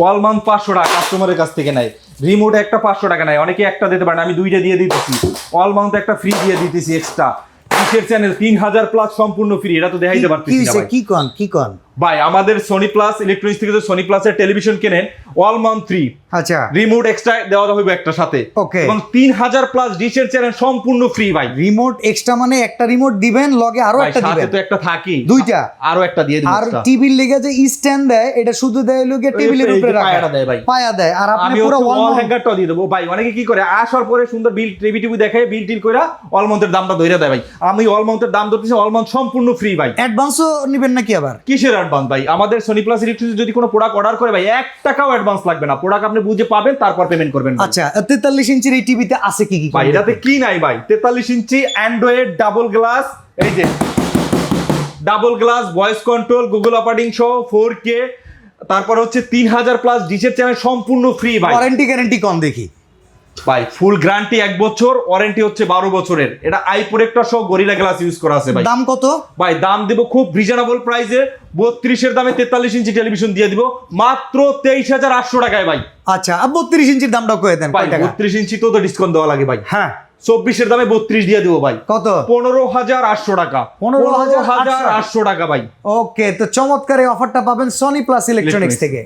Wall mount 500 টাকা কাস্টমারের কাছ থেকে নেয়, রিমোট একটা 500 টাকা নেয়, অনেকে একটা দিতে পারেন, আমি দুইটা দিয়ে দিতেছি। ওয়াল মাউন্ট একটা ফ্রি দিয়ে দিতেছি এক্সট্রা। কিসের চ্যানেল 3000 প্লাস সম্পূর্ণ ফ্রি, এটা তো দেখাইতে পারতেছি না ভাই। কি কোন ভাই আমাদের সোনি প্লাস ইলেকট্রনিক্স থেকে যে সোনি প্লাসের টেলিভিশন কেনেন, ওয়াল মাউন্ট 3, আচ্ছা রিমোট এক্সট্রা দেওয়া হবে একটা সাথে, ওকে। এবং 3000 প্লাস ডিশের চ্যানেল সম্পূর্ণ ফ্রি ভাই। রিমোট এক্সট্রা মানে একটা রিমোট দিবেন, লগে আরো ভাই একটা সাথে দিবেন, তো একটা থাকি, দুইটা আরো একটা দিয়ে দিন। আর টিভির লেগে যে স্ট্যান্ড দেয়, এটা শুধু দেয় লগে টেবিলের উপরে রাখা, পায়াটা দেয় ভাই, পায়া দেয়। আর আপনি আমি পুরো ওয়াল হ্যাঙ্গারটা দিয়ে দেবো ভাই। অনেকে কি করে আসার পরে সুন্দর বিল টিভি দেখে বিল টিল কইরা ওয়াল মাউন্টের দামটা ধইরা দেয় ভাই। আমি ওয়াল মাউন্টের দাম ধরতেছি, ওয়াল মাউন্ট সম্পূর্ণ ফ্রি ভাই। অ্যাডভান্সও নেবেন নাকি আবার? কিসের অ্যাডভান্স ভাই? আমাদের সোনি প্লাস ইলেকট্রিক্স যদি কোনো প্রোডাক্ট অর্ডার করে ভাই 1 টাকাও অ্যাডভান্স লাগবে না, প্রোডাক্ট আপনি বুঝে পাবেন তারপর পেমেন্ট করবেন ভাই। আচ্ছা 43 ইঞ্চির এই টিভিতে আছে কি কি? ভাই এটাতে কি নাই ভাই? 43 ইঞ্চি অ্যান্ড্রয়েড ডাবল গ্লাস, এই যে double glass, voice control, Google operating সহ 4K, তারপর হচ্ছে 3000 প্লাস ডিশের চ্যানেল সম্পূর্ণ ফ্রি ভাই। ওয়ারেন্টি গ্যারান্টি কম দেখি ভাই ফুল গ্যারান্টি 1 বছর, ওয়ারেন্টি হচ্ছে 12 বছরের। এটা আই প্রোটেক্টর সহ গরিলা গ্লাস ইউজ করা আছে ভাই। দাম কত? ভাই দাম দেব খুব রিজনেবল প্রাইসে, 32 এর দামে 43 ইঞ্চি টেলিভিশন দিয়ে দিব মাত্র 23800 টাকায় ভাই। আচ্ছা 32 ইঞ্চির দামটা কয়ে দেন ভাই কয় টাকা? 32 ইঞ্চি তো ডিসকাউন্ট দেওয়া লাগে ভাই। হ্যাঁ 24 এর দামে 32 দিয়ে দিব ভাই। কত? 15800 টাকা। 15800 15800 টাকা ভাই। ওকে, তো চমৎকার এই অফারটা পাবেন সনি প্লাস ইলেকট্রনিক্স থেকে।